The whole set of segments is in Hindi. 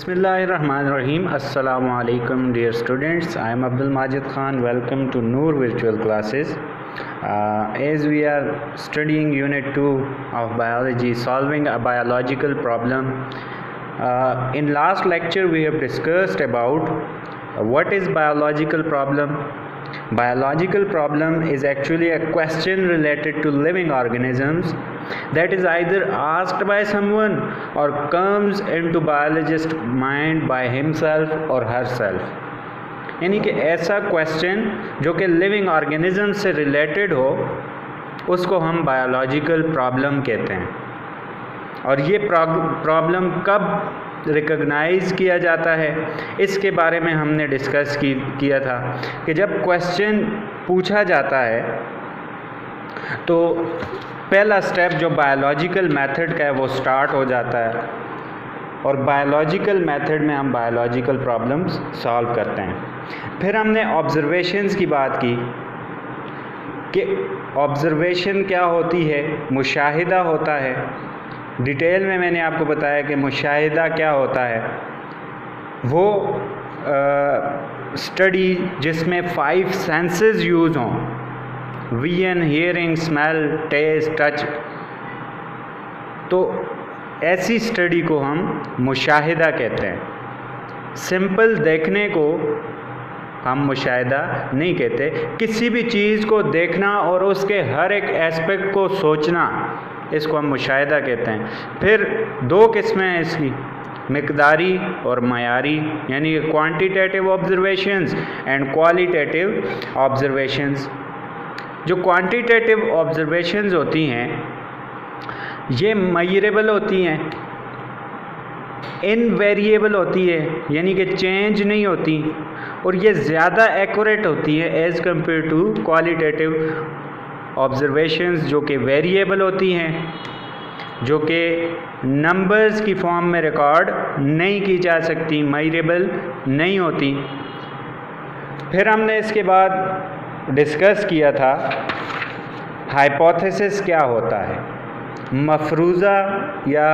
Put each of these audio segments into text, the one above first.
Bismillahirrahmanirrahim. Assalamu alaikum, dear students. I am Abdul Majid Khan. Welcome to Noor Virtual Classes. As we are studying Unit 2 of Biology, solving a biological problem. In last lecture, we have discussed about what is biological problem. Biological problem is actually a question related to living organisms that is either asked by someone or comes into biologist mind by himself or herself. यानी कि ऐसा क्वेश्चन जो कि लिविंग ऑर्गेनिज्म से रिलेटेड हो उसको हम बायोलॉजिकल प्रॉब्लम कहते हैं। और ये प्रॉब्लम कब रिकॉग्नाइज किया जाता है इसके बारे में हमने डिस्कस किया था कि जब क्वेश्चन पूछा जाता है तो पहला स्टेप जो बायोलॉजिकल मेथड का है वो स्टार्ट हो जाता है और बायोलॉजिकल मेथड में हम बायोलॉजिकल प्रॉब्लम्स सॉल्व करते हैं। फिर हमने ऑब्जर्वेशंस की बात की कि ऑब्जर्वेशन क्या होती है, मुशाहिदा होता है। डिटेल में मैंने आपको बताया कि मुशाहिदा क्या होता है, वो स्टडी जिसमें 5 सेंसेस यूज़ हों, vision, hearing, smell, taste, touch. तो ऐसी स्टडी को हम मुशाहिदा कहते हैं। सिंपल देखने को हम मुशाहिदा नहीं कहते। किसी भी चीज़ को देखना और उसके हर एक एस्पेक्ट को सोचना, इसको हम मुशाहिदा कहते हैं। फिर 2 किस्में हैं इसकी, मिकदारी और मयारी, यानी quantitative observations and qualitative observations. जो क्वांटिटेटिव ऑब्जर्वेशंस होती हैं ये मेजरेबल होती हैं, इनवेरिएबल होती है, यानी कि चेंज नहीं होती, और ये ज़्यादा एक्यूरेट होती है as compare to qualitative observations जो कि वेरिएबल होती हैं, जो कि नंबर्स की फॉर्म में रिकॉर्ड नहीं की जा सकती, मेजरेबल नहीं होती। फिर हमने इसके बाद डिस्कस किया था हाइपोथेसिस क्या होता है, मफरूज़ा या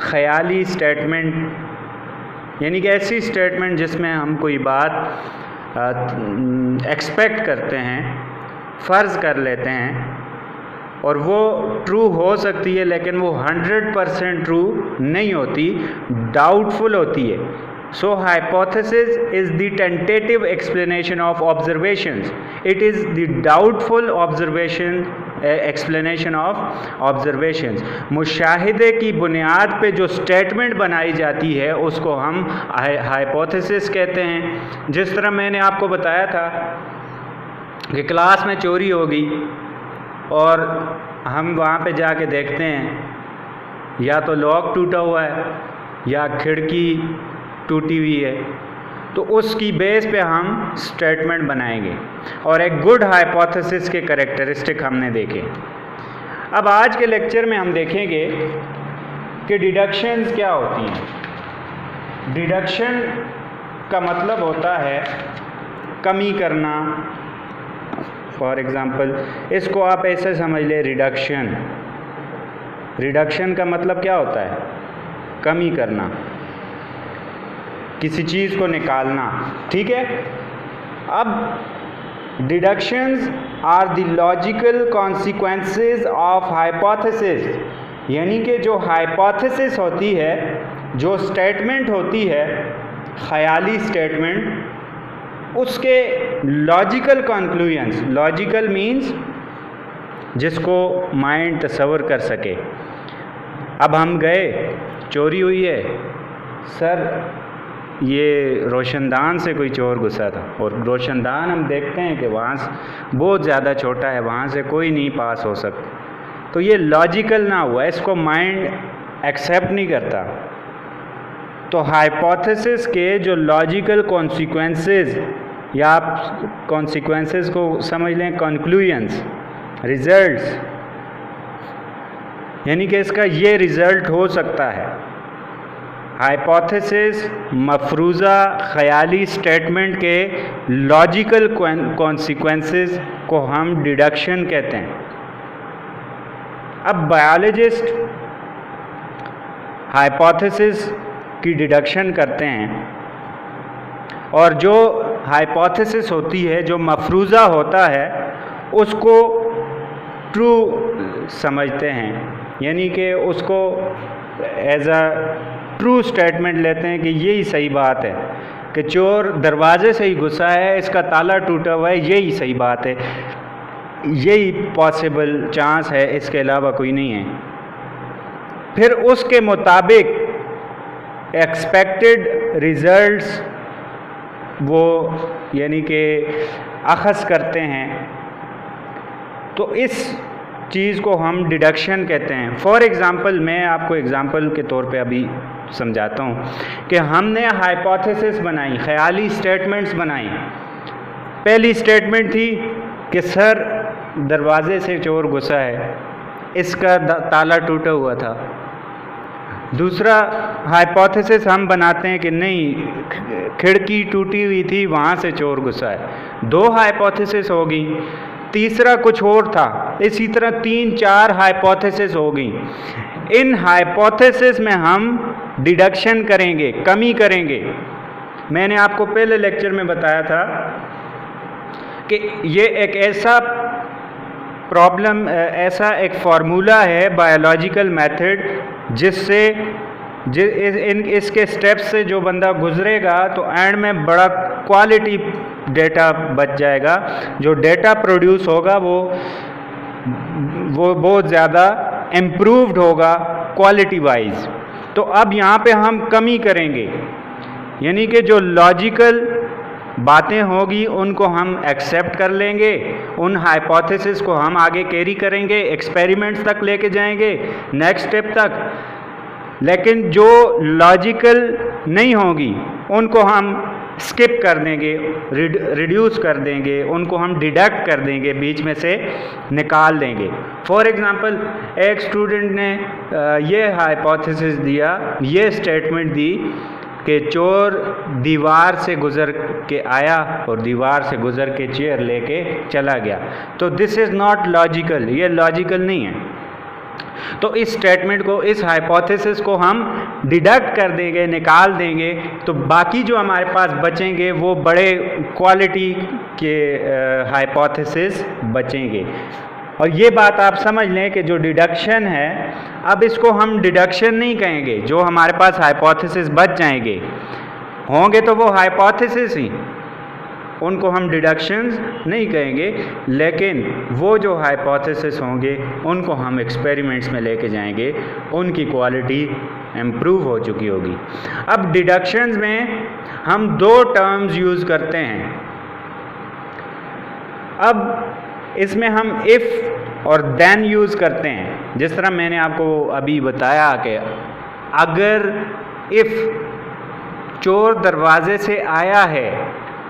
ख़याली स्टेटमेंट, यानी कि ऐसी स्टेटमेंट जिसमें हम कोई बात एक्सपेक्ट करते हैं, फ़र्ज़ कर लेते हैं और वो ट्रू हो सकती है लेकिन वो 100% ट्रू नहीं होती, डाउटफुल होती है। So hypothesis is the tentative explanation of observations, it is the doubtful observation explanation of observations. मुशाहिदे की बुनियाद पे जो स्टेटमेंट बनाई जाती है उसको हम हाइपोथेसिस कहते हैं। जिस तरह मैंने आपको बताया था कि क्लास में चोरी हो गई और हम वहाँ पे जाके देखते हैं या तो लॉक टूटा हुआ है या खिड़की टूटी हुई है, तो उसकी बेस पे हम स्टेटमेंट बनाएंगे और एक गुड हाइपोथेसिस के कैरेक्टरिस्टिक हमने देखे। अब आज के लेक्चर में हम देखेंगे कि डिडक्शंस क्या होती हैं। डिडक्शन का मतलब होता है कमी करना। फॉर एग्ज़ाम्पल इसको आप ऐसे समझ लें, रिडक्शन। रिडक्शन का मतलब क्या होता है? कमी करना, किसी चीज़ को निकालना, ठीक है। अब deductions are the logical consequences of hypothesis, यानी कि जो हाइपोथेसिस होती है, जो स्टेटमेंट होती है, ख़याली स्टेटमेंट, उसके लॉजिकल कंक्लूजन्स। लॉजिकल मीन्स जिसको माइंड तसव्वुर कर सके। अब हम गए, चोरी हुई है, सर ये रोशनदान से कोई चोर घुसा था, और रोशनदान हम देखते हैं कि वहाँ से बहुत ज़्यादा छोटा है, वहाँ से कोई नहीं पास हो सकता, तो ये लॉजिकल ना हुआ, इसको माइंड एक्सेप्ट नहीं करता। तो हाइपोथेसिस के जो लॉजिकल कॉन्सिक्वेंसेस, या आप कॉन्सिक्वेंसेस को समझ लें कंक्लूजन्स, रिजल्ट्स, यानी कि इसका ये रिज़ल्ट हो सकता है। हाइपोथेसिस मफरूज़ा ख़याली स्टेटमेंट के लॉजिकल कॉन्सिक्वेंसेस को हम डिडक्शन कहते हैं। अब बायोलॉजिस्ट हाइपोथेसिस की डिडक्शन करते हैं और जो हाइपोथेसिस होती है, जो मफरूज़ा होता है, उसको ट्रू समझते हैं, यानी कि उसको एज अ ट्रू स्टेटमेंट लेते हैं कि यही सही बात है कि चोर दरवाजे से ही घुसा है, इसका ताला टूटा हुआ है, यही सही बात है, यही पॉसिबल चांस है, इसके अलावा कोई नहीं है। फिर उसके मुताबिक एक्सपेक्टेड रिजल्ट्स वो यानी कि अखज़ करते हैं। तो इस चीज़ को हम डिडक्शन कहते हैं। फॉर एग्ज़ाम्पल, मैं आपको एग्ज़ाम्पल के तौर पे अभी समझाता हूँ कि हमने हाइपोथेसिस बनाई, ख़याली स्टेटमेंट्स बनाई। पहली स्टेटमेंट थी कि सर दरवाज़े से चोर घुसा है, इसका ताला टूटा हुआ था। दूसरा हाइपोथेसिस हम बनाते हैं कि नहीं, खिड़की टूटी हुई थी, वहाँ से चोर घुसा है। दो हाइपोथेसिस हो गई। तीसरा कुछ और था। इसी तरह 3-4 हाइपोथेसिस हो गई। इन हाइपोथेसिस में हम डिडक्शन करेंगे, कमी करेंगे। मैंने आपको पहले लेक्चर में बताया था कि ये एक ऐसा प्रॉब्लम, ऐसा एक फार्मूला है बायोलॉजिकल मेथड जिससे इसके स्टेप्स से जो बंदा गुजरेगा तो एंड में बड़ा क्वालिटी डेटा बच जाएगा। जो डेटा प्रोड्यूस होगा वो बहुत ज़्यादा इम्प्रूव्ड होगा क्वालिटी वाइज। तो अब यहाँ पे हम कमी करेंगे, यानी कि जो लॉजिकल बातें होगी उनको हम एक्सेप्ट कर लेंगे, उन हाइपोथेसिस को हम आगे कैरी करेंगे, एक्सपेरिमेंट्स तक लेके जाएंगे, नेक्स्ट स्टेप तक। लेकिन जो लॉजिकल नहीं होगी उनको हम स्किप कर देंगे, रिड्यूस कर देंगे, उनको हम डिडक्ट कर देंगे, बीच में से निकाल देंगे। फॉर एग्ज़ाम्पल, एक स्टूडेंट ने ये हाइपोथेसिस दिया, ये स्टेटमेंट दी कि चोर दीवार से गुज़र के आया और दीवार से गुज़र के चेयर लेके चला गया। तो दिस इज़ नॉट लॉजिकल, ये लॉजिकल नहीं है। तो इस स्टेटमेंट को, इस हाइपोथेसिस को हम डिडक्ट कर देंगे, निकाल देंगे, तो बाकी जो हमारे पास बचेंगे वो बड़े क्वालिटी के हाइपोथेसिस बचेंगे। और ये बात आप समझ लें कि जो डिडक्शन है, अब इसको हम डिडक्शन नहीं कहेंगे। जो हमारे पास हाइपोथेसिस बच जाएंगे होंगे तो वो हाइपोथेसिस ही, उनको हम डिडक्शंस नहीं कहेंगे, लेकिन वो जो हाइपोथेसिस होंगे उनको हम एक्सपेरिमेंट्स में लेके जाएंगे, उनकी क्वालिटी इम्प्रूव हो चुकी होगी। अब डिडक्शंस में हम 2 टर्म्स यूज़ करते हैं। अब इसमें हम इफ़ और देन यूज़ करते हैं। जिस तरह मैंने आपको अभी बताया कि अगर इफ़ चोर दरवाजे से आया है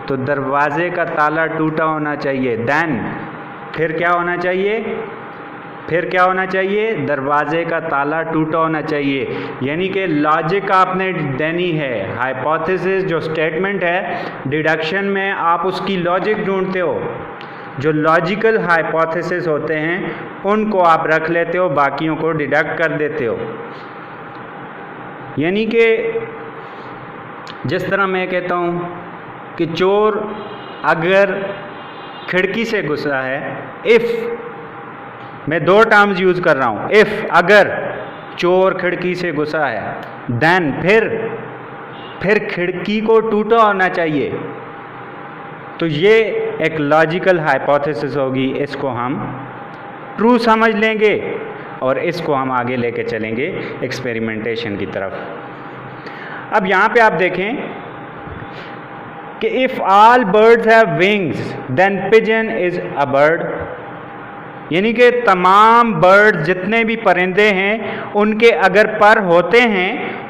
तो दरवाजे का ताला टूटा होना चाहिए। देन फिर क्या होना चाहिए? फिर क्या होना चाहिए? दरवाजे का ताला टूटा होना चाहिए। यानी कि लॉजिक आपने देनी है। हाइपोथेसिस जो स्टेटमेंट है, डिडक्शन में आप उसकी लॉजिक ढूंढते हो। जो लॉजिकल हाइपोथेसिस होते हैं उनको आप रख लेते हो, बाकियों को डिडक्ट कर देते हो। यानी कि जिस तरह मैं कहता हूँ कि चोर अगर खिड़की से घुसा है, इफ़, मैं 2 टर्म्स यूज़ कर रहा हूँ। इफ़, अगर चोर खिड़की से घुसा है, देन फिर खिड़की को टूटा होना चाहिए। तो ये एक लॉजिकल हाइपोथेसिस होगी, इसको हम ट्रू समझ लेंगे और इसको हम आगे लेके चलेंगे एक्सपेरिमेंटेशन की तरफ। अब यहाँ पे आप देखें कि if all birds have wings then pigeon is a bird. यानी कि तमाम बर्ड, जितने भी परिंदे हैं, उनके अगर पर होते हैं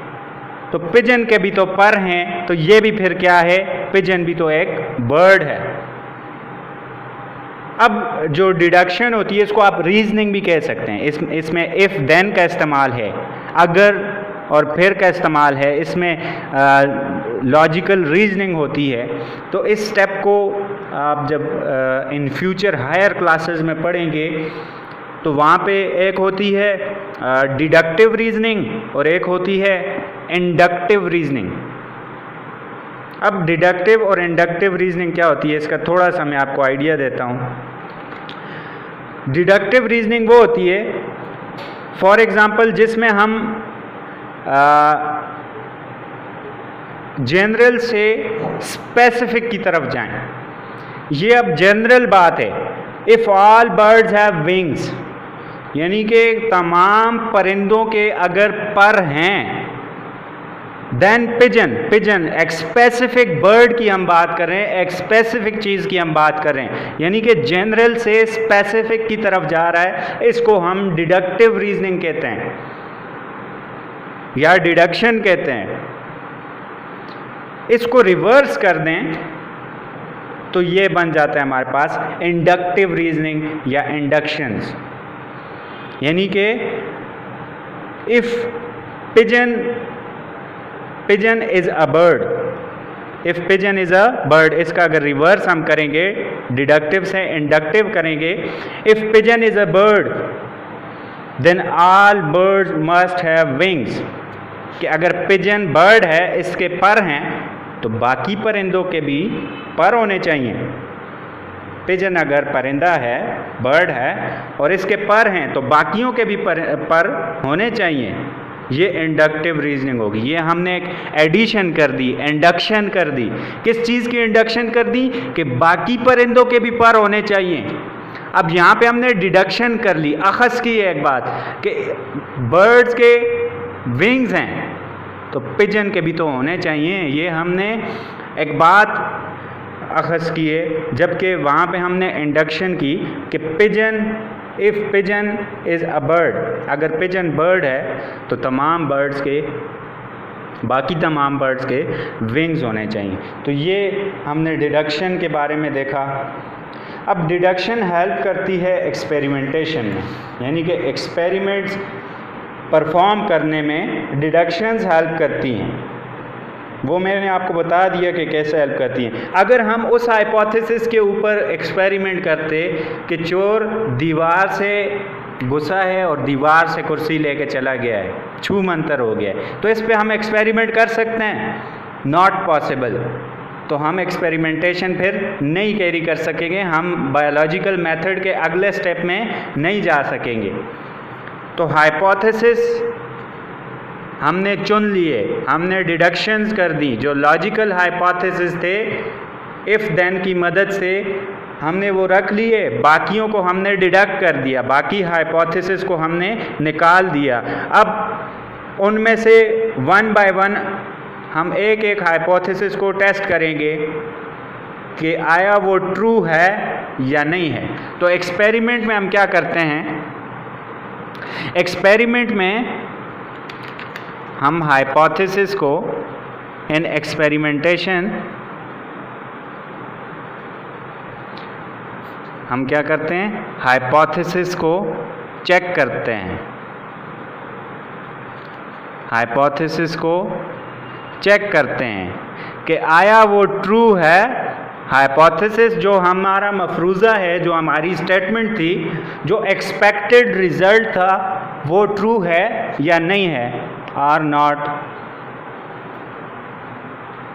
तो पिजन के भी तो पर हैं, तो ये भी फिर क्या है? पिजन भी तो एक बर्ड है। अब जो डिडक्शन होती है इसको आप रीजनिंग भी कह सकते हैं। इसमें इफ़ देन का इस्तेमाल है, अगर और फिर का इस्तेमाल है, इसमें लॉजिकल रीजनिंग होती है। तो इस स्टेप को आप जब इन फ्यूचर हायर क्लासेस में पढ़ेंगे तो वहाँ पे एक होती है डिडक्टिव रीजनिंग और एक होती है इंडक्टिव रीजनिंग। अब डिडक्टिव और इंडक्टिव रीजनिंग क्या होती है, इसका थोड़ा सा मैं आपको आइडिया देता हूँ। डिडक्टिव रीजनिंग वो होती है, फॉर एग्ज़ाम्पल, जिसमें हम जनरल से स्पेसिफिक की तरफ जाएं। ये अब जनरल बात है, if all birds have wings, यानी कि तमाम परिंदों के अगर पर हैं, देन पिजन एक स्पेसिफिक बर्ड की हम बात कर रहे हैं, एक स्पेसिफिक चीज़ की हम बात कर रहे हैं, यानी कि जनरल से स्पेसिफिक की तरफ जा रहा है। इसको हम डिडक्टिव रीजनिंग कहते हैं या डिडक्शन कहते हैं। इसको रिवर्स कर दें तो ये बन जाता है हमारे पास इंडक्टिव रीजनिंग या इंडक्शंस, यानी कि if pigeon is a bird, if pigeon is a bird, इसका अगर रिवर्स हम करेंगे, डिडक्टिव से इंडक्टिव करेंगे, if pigeon is a bird then all birds must have wings, कि अगर पिजन बर्ड है, इसके पर हैं, तो बाकी परिंदों के भी पर होने चाहिए। पिजन अगर परिंदा है, बर्ड है, और इसके पर हैं, तो बाकियों के भी पर होने चाहिए। ये इंडक्टिव रीजनिंग होगी। ये हमने एक एडिशन कर दी, इंडक्शन कर दी। किस चीज़ की इंडक्शन कर दी? कि बाकी परिंदों के भी पर होने चाहिए। अब यहाँ पे हमने डिडक्शन कर ली, अखज़ की एक बात कि बर्ड्स के विंग्स हैं तो पिजन के भी तो होने चाहिए। ये हमने एक बात अखज़ की है, जबकि वहाँ पे हमने इंडक्शन की कि if pigeon is a bird, अगर पिजन बर्ड है तो तमाम बर्ड्स के, बाकी तमाम बर्ड्स के विंग्स होने चाहिए। तो ये हमने डिडक्शन के बारे में देखा। अब डिडक्शन हेल्प करती है एक्सपेरिमेंटेशन में, यानी कि एक्सपेरिमेंट्स परफॉर्म करने में डिडक्शंस हेल्प करती हैं। वो मैंने आपको बता दिया कि कैसे हेल्प करती हैं। अगर हम उस हाइपोथेसिस के ऊपर एक्सपेरिमेंट करते कि चोर दीवार से घुसा है और दीवार से कुर्सी लेके चला गया है, छू मंतर हो गया है, तो इस पे हम एक्सपेरिमेंट कर सकते हैं? Not possible. तो हम एक्सपेरिमेंटेशन फिर नहीं कैरी कर सकेंगे, हम बायोलॉजिकल मेथड के अगले स्टेप में नहीं जा सकेंगे। तो हाइपोथेसिस हमने चुन लिए, हमने डिडक्शंस कर दी, जो लॉजिकल हाइपोथेसिस थे इफ़ देन की मदद से हमने वो रख लिए, बाकियों को हमने डिडक्ट कर दिया, बाकी हाइपोथेसिस को हमने निकाल दिया। अब उनमें से वन बाय वन हम एक एक हाइपोथेसिस को टेस्ट करेंगे कि आया वो ट्रू है या नहीं है। तो एक्सपेरिमेंट में हम क्या करते हैं? एक्सपेरिमेंट में हम हाइपोथेसिस को इन एक्सपेरिमेंटेशन हम क्या करते हैं? हाइपोथेसिस को चेक करते हैं। हाइपोथेसिस को चेक करते हैं कि आया वो ट्रू है। हाइपोथेसिस जो हमारा मफरूज़ा है, जो हमारी स्टेटमेंट थी, जो एक्सपेक्टेड रिज़ल्ट था, वो ट्रू है या नहीं है, आर नॉट।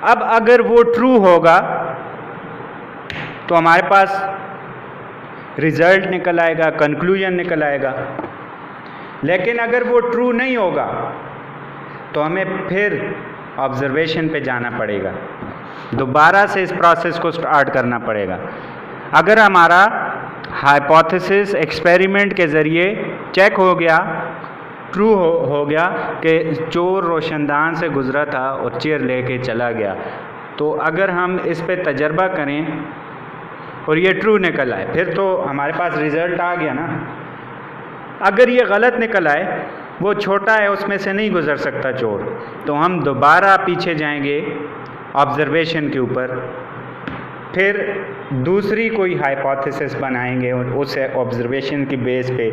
अब अगर वो ट्रू होगा तो हमारे पास रिज़ल्ट निकल आएगा, कंक्लूजन निकल आएगा। लेकिन अगर वो ट्रू नहीं होगा तो हमें फिर ऑब्जर्वेशन पे जाना पड़ेगा, दोबारा से इस प्रोसेस को स्टार्ट करना पड़ेगा। अगर हमारा हाइपोथेसिस एक्सपेरिमेंट के ज़रिए चेक हो गया, ट्रू हो गया कि चोर रोशनदान से गुज़रा था और चेयर लेके चला गया, तो अगर हम इस पे तजर्बा करें और ये ट्रू निकल आए, फिर तो हमारे पास रिज़ल्ट आ गया ना। अगर ये गलत निकल आए, वो छोटा है, उसमें से नहीं गुज़र सकता चोर, तो हम दोबारा पीछे जाएंगे ऑब्ज़र्वेशन के ऊपर, फिर दूसरी कोई हाइपोथेसिस बनाएंगे और उस ऑब्ज़र्वेशन की बेस पे,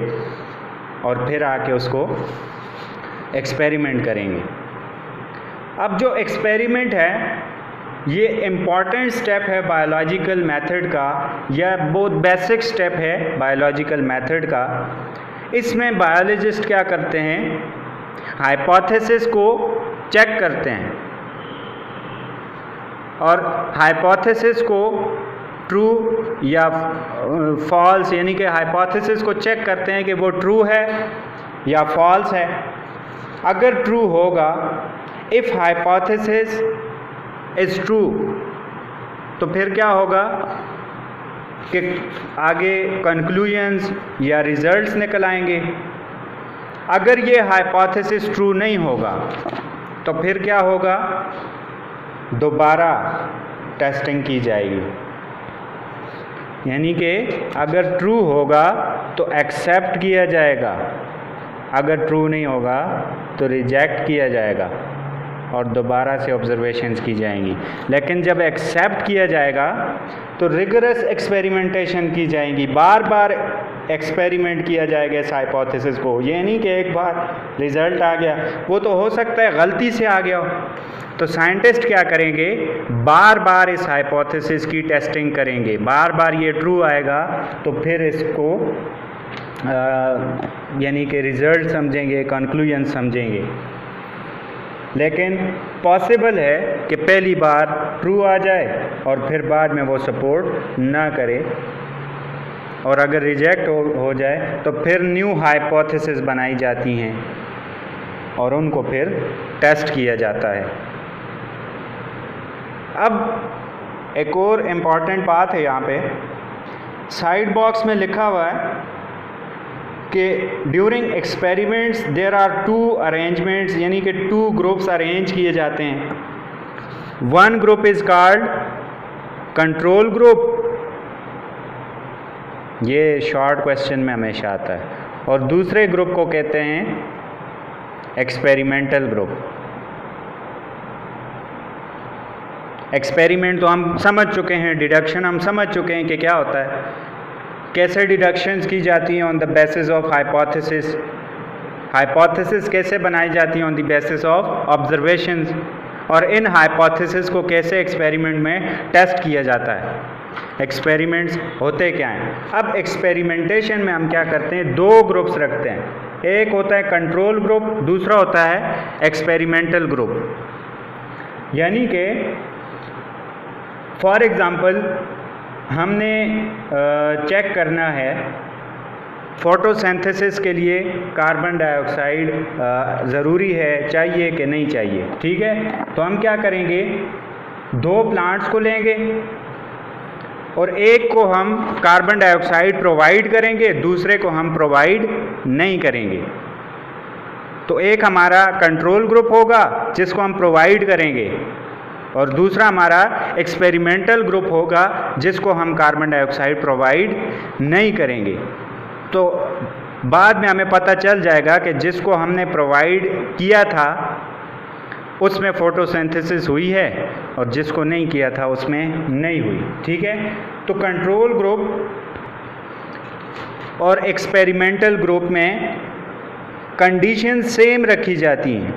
और फिर आके उसको एक्सपेरिमेंट करेंगे। अब जो एक्सपेरिमेंट है ये इम्पॉर्टेंट स्टेप है बायोलॉजिकल मेथड का, या बहुत बेसिक स्टेप है बायोलॉजिकल मेथड का। इसमें बायोलॉजिस्ट क्या करते हैं, हाइपोथेसिस को चेक करते हैं और हाइपोथेसिस को ट्रू या फॉल्स, यानी कि हाइपोथेसिस को चेक करते हैं कि वो ट्रू है या फॉल्स है। अगर ट्रू होगा, इफ़ हाइपोथेसिस इज़ ट्रू, तो फिर क्या होगा कि आगे कंक्लूजन्स या रिजल्ट्स निकल आएंगे। अगर ये हाइपोथेसिस ट्रू नहीं होगा तो फिर क्या होगा, दोबारा टेस्टिंग की जाएगी। यानी कि अगर ट्रू होगा तो एक्सेप्ट किया जाएगा, अगर ट्रू नहीं होगा तो रिजेक्ट किया जाएगा और दोबारा से ऑब्जर्वेशंस की जाएंगी। लेकिन जब एक्सेप्ट किया जाएगा तो रिगरस एक्सपेरिमेंटेशन की जाएंगी, बार बार एक्सपेरिमेंट किया जाएगा इस हाइपोथेसिस को। ये नहीं कि एक बार रिज़ल्ट आ गया, वो तो हो सकता है गलती से आ गया हो। तो साइंटिस्ट क्या करेंगे, बार बार इस हाइपोथेसिस की टेस्टिंग करेंगे, बार बार ये ट्रू आएगा तो फिर इसको यानी कि रिज़ल्ट समझेंगे, कंक्लूजन समझेंगे। लेकिन पॉसिबल है कि पहली बार ट्रू आ जाए और फिर बाद में वो सपोर्ट ना करे, और अगर रिजेक्ट हो जाए तो फिर न्यू हाइपोथेसिस बनाई जाती हैं और उनको फिर टेस्ट किया जाता है। अब एक और इम्पॉर्टेंट बात है यहाँ पे, साइड बॉक्स में लिखा हुआ है कि during experiments there are two arrangements, यानी कि टू ग्रुप्स अरेंज किए जाते हैं। One group is called control group, ये शॉर्ट क्वेश्चन में हमेशा आता है, और दूसरे ग्रुप को कहते हैं एक्सपेरिमेंटल ग्रुप। एक्सपेरिमेंट तो हम समझ चुके हैं, डिडक्शन हम समझ चुके हैं कि क्या होता है, कैसे डिडक्शंस की जाती हैं on the basis of hypothesis, hypothesis कैसे बनाई जाती हैं on the basis of observations, और इन हाइपोथेसिस को कैसे एक्सपेरिमेंट में टेस्ट किया जाता है। एक्सपेरिमेंट्स होते क्या हैं? अब एक्सपेरिमेंटेशन में हम क्या करते हैं, दो ग्रुप्स रखते हैं, एक होता है कंट्रोल ग्रुप, दूसरा होता है एक्सपेरिमेंटल ग्रुप। यानी कि फॉर एग्ज़ाम्पल हमने चेक करना है फोटोसिंथेसिस के लिए कार्बन डाइऑक्साइड ज़रूरी है, चाहिए कि नहीं चाहिए, ठीक है। तो हम क्या करेंगे, दो प्लांट्स को लेंगे और एक को हम कार्बन डाइऑक्साइड प्रोवाइड करेंगे, दूसरे को हम प्रोवाइड नहीं करेंगे। तो एक हमारा कंट्रोल ग्रुप होगा जिसको हम प्रोवाइड करेंगे, और दूसरा हमारा एक्सपेरिमेंटल ग्रुप होगा जिसको हम कार्बन डाइऑक्साइड प्रोवाइड नहीं करेंगे। तो बाद में हमें पता चल जाएगा कि जिसको हमने प्रोवाइड किया था उसमें फोटोसिंथेसिस हुई है और जिसको नहीं किया था उसमें नहीं हुई, ठीक है। तो कंट्रोल ग्रुप और एक्सपेरिमेंटल ग्रुप में कंडीशन सेम रखी जाती हैं,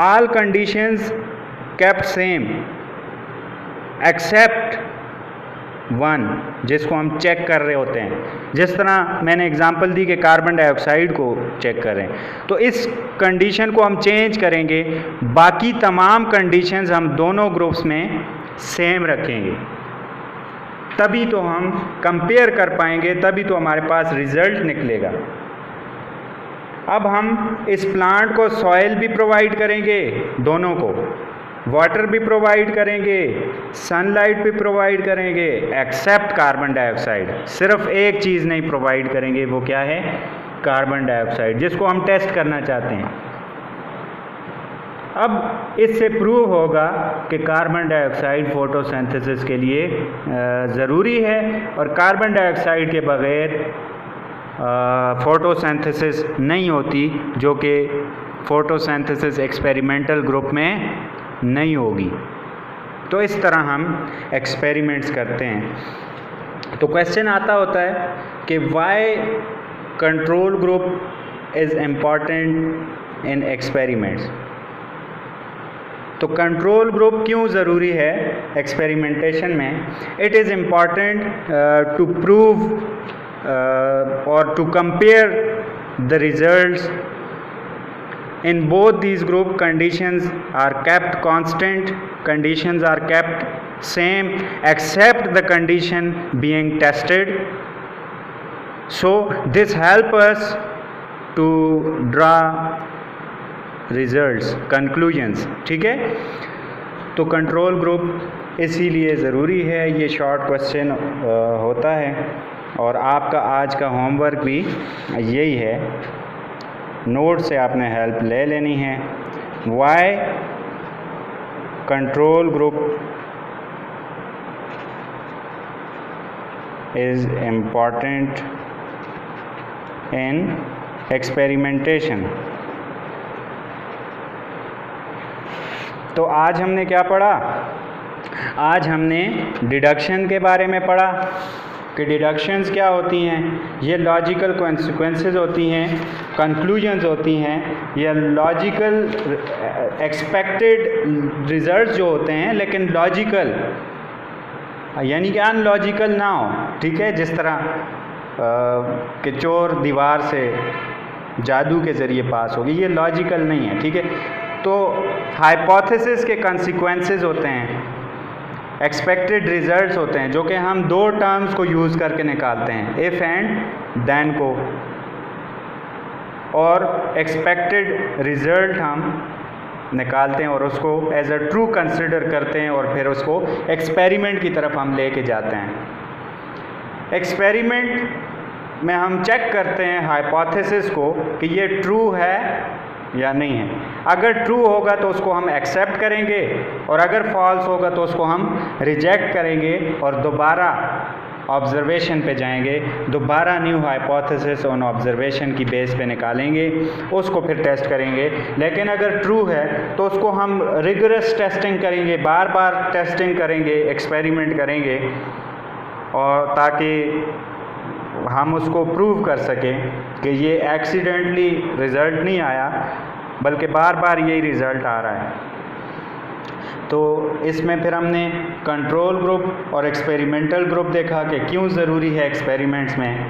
all conditions kept same except one, जिसको हम चेक कर रहे होते हैं। जिस तरह मैंने एग्जांपल दी कि कार्बन डाइऑक्साइड को चेक करें, तो इस कंडीशन को हम चेंज करेंगे, बाकी तमाम कंडीशंस हम दोनों ग्रुप्स में सेम रखेंगे, तभी तो हम कंपेयर कर पाएंगे, तभी तो हमारे पास रिजल्ट निकलेगा। अब हम इस प्लांट को सॉइल भी प्रोवाइड करेंगे, दोनों को वाटर भी प्रोवाइड करेंगे, सनलाइट भी प्रोवाइड करेंगे, एक्सेप्ट कार्बन डाइऑक्साइड। सिर्फ एक चीज़ नहीं प्रोवाइड करेंगे, वो क्या है, कार्बन डाइऑक्साइड, जिसको हम टेस्ट करना चाहते हैं। अब इससे प्रूव होगा कि कार्बन डाइऑक्साइड फोटोसिंथेसिस के लिए ज़रूरी है, और कार्बन डाइऑक्साइड के बग़ैर फोटोसिंथेसिस नहीं होती, जो कि फोटोसिंथेसिस एक्सपेरिमेंटल ग्रुप में नहीं होगी। तो इस तरह हम एक्सपेरिमेंट्स करते हैं। तो क्वेश्चन आता होता है कि why control group is important in experiments. तो कंट्रोल ग्रुप क्यों ज़रूरी है एक्सपेरिमेंटेशन में? It is important to prove और to compare the results in both these group. Conditions are kept constant, conditions are kept same except the condition being tested. So this help us to draw results, conclusions. ठीक है, तो कंट्रोल ग्रुप इसीलिए ज़रूरी है। ये शॉर्ट क्वेश्चन होता है और आपका आज का होमवर्क भी यही है, नोट से आपने हेल्प ले लेनी है। Why control group is important in experimentation. तो आज हमने क्या पढ़ा? आज हमने डिडक्शन के बारे में पढ़ा कि डिडक्शंस क्या होती हैं, ये लॉजिकल कॉन्सिक्वेंसेस होती हैं, कंक्लूजन्स होती हैं, ये लॉजिकल एक्सपेक्टेड रिजल्ट्स जो होते हैं लेकिन लॉजिकल यानी कि अनलॉजिकल ना हो। ठीक है, जिस तरह कि चोर दीवार से जादू के ज़रिए पास होगी, ये लॉजिकल नहीं है। ठीक है, तो हाइपोथेसिस के कंसिक्वेंसेस होते हैं, एक्सपेक्टेड रिजल्ट्स होते हैं, जो कि हम दो टर्म्स को यूज़ करके निकालते हैं, इफ़ एंड देन को, और एक्सपेक्टेड रिज़ल्ट हम निकालते हैं और उसको एज अ ट्रू कंसिडर करते हैं और फिर उसको एक्सपेरिमेंट की तरफ हम लेके जाते हैं। एक्सपेरिमेंट में हम चेक करते हैं हाइपोथेसिस को कि ये ट्रू है या नहीं है। अगर ट्रू होगा तो उसको हम एक्सेप्ट करेंगे और अगर फॉल्स होगा तो उसको हम रिजेक्ट करेंगे और दोबारा ऑब्जर्वेशन पे जाएंगे, दोबारा न्यू हाइपोथेसिस ऑन ऑब्जर्वेशन की बेस पे निकालेंगे, उसको फिर टेस्ट करेंगे। लेकिन अगर ट्रू है तो उसको हम रिगरस टेस्टिंग करेंगे, बार बार टेस्टिंग करेंगे, एक्सपेरिमेंट करेंगे, और ताकि हम उसको प्रूव कर सकें कि ये एक्सीडेंटली रिज़ल्ट नहीं आया बल्कि बार बार यही रिज़ल्ट आ रहा है। तो इसमें फिर हमने कंट्रोल ग्रुप और एक्सपेरिमेंटल ग्रुप देखा कि क्यों ज़रूरी है एक्सपेरिमेंट्स में।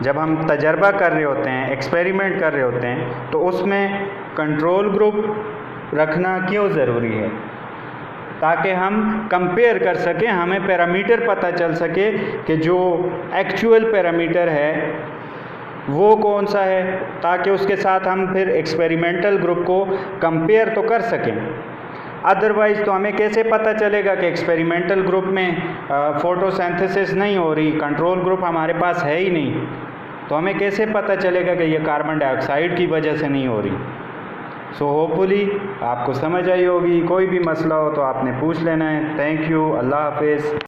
जब हम तजर्बा कर रहे होते हैं, एक्सपेरिमेंट कर रहे होते हैं, तो उसमें कंट्रोल ग्रुप रखना क्यों ज़रूरी है? ताकि हम कंपेयर कर सकें, हमें पैरामीटर पता चल सके कि जो एक्चुअल पैरामीटर है वो कौन सा है, ताकि उसके साथ हम फिर एक्सपेरिमेंटल ग्रुप को कंपेयर तो कर सकें। अदरवाइज़ तो हमें कैसे पता चलेगा कि एक्सपेरिमेंटल ग्रुप में फोटोसिंथेसिस नहीं हो रही, कंट्रोल ग्रुप हमारे पास है ही नहीं, तो हमें कैसे पता चलेगा कि ये कार्बन डाइऑक्साइड की वजह से नहीं हो रही। सो होपफुली आपको समझ आई होगी। कोई भी मसला हो तो आपने पूछ लेना है। थैंक यू, अल्लाह हाफिज़।